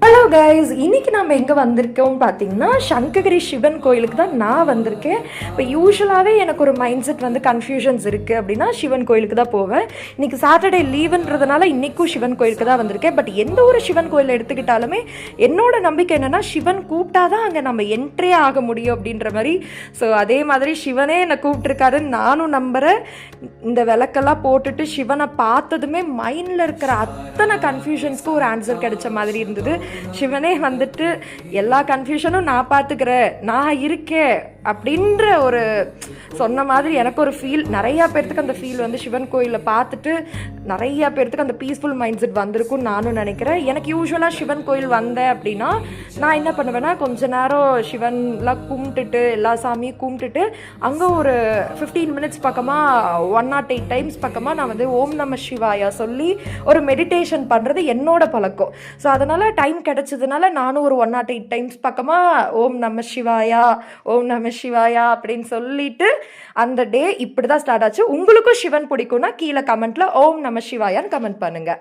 Hello guys, இன்னைக்கு நம்ம எங்கே வந்திருக்கோம் பார்த்தீங்கன்னா சங்ககிரி சிவன் கோயிலுக்கு தான் நான் வந்திருக்கேன். இப்போ யூஸ்வலாகவே எனக்கு ஒரு மைண்ட் செட் வந்து கன்ஃபியூஷன்ஸ் இருக்குது அப்படின்னா சிவன் கோயிலுக்கு தான் போவேன். இன்றைக்கி சாட்டர்டே லீவுன்றதுனால இன்றைக்கும் சிவன் கோயிலுக்கு தான் வந்திருக்கேன். பட் எந்த ஒரு சிவன் கோயில் எடுத்துக்கிட்டாலுமே என்னோட நம்பிக்கை என்னென்னா சிவன் கூப்பிட்டா தான் அங்கே நம்ம என்ட்ரே ஆக முடியும் அப்படின்ற மாதிரி. ஸோ அதே மாதிரி சிவனே என்னை கூப்பிட்டுருக்காருன்னு நானும் நம்புகிறேன். இந்த விளக்கெல்லாம் போட்டுட்டு சிவனை பார்த்ததுமே மைண்டில் இருக்கிற அத்தனை கன்ஃபியூஷன்ஸ்க்கு ஒரு ஆன்சர் கிடைச்ச மாதிரி இருந்தது. சிவனே வந்துட்டு எல்லா கன்ஃபியூஷனும் நான் பார்த்துக்கிறேன், நான் இருக்கேன் அப்படின்ற ஒரு சொன்ன மாதிரி எனக்கு ஒரு ஃபீல். நிறையா பேர்த்துக்கு அந்த ஃபீல் வந்து சிவன் கோயிலில் பார்த்துட்டு நிறையா பேர்த்துக்கு அந்த பீஸ்ஃபுல் மைண்ட் செட் வந்திருக்கும்னு நானும் நினைக்கிறேன். எனக்கு யூஸ்வலாக சிவன் கோயில் வந்தேன் அப்படின்னா நான் என்ன பண்ணுவேன்னா கொஞ்ச நேரம் சிவன்லாம் கும்பிட்டுட்டு எல்லா சாமியும் கும்பிட்டுட்டு அங்கே ஒரு 15 மினிட்ஸ் பக்கமாக 108 டைம்ஸ் பக்கமாக நான் வந்து ஓம் நம சிவாயா சொல்லி ஒரு மெடிடேஷன் பண்ணுறது என்னோட பழக்கம். ஸோ அதனால் டைம் கிடைச்சதுனால நானும் ஒரு 108 டைம்ஸ் பக்கமாக ஓம் நம சிவாயா ஓம் நம சிவாயா அப்படின்னு சொல்லிட்டு அந்த டே இப்படி தான் ஸ்டார்ட் ஆச்சு. உங்களுக்கும் சிவன் பிடிக்கும்னா கீழே கமெண்ட்ல ஓம் நம சிவாயான்னு கமெண்ட் பண்ணுங்க.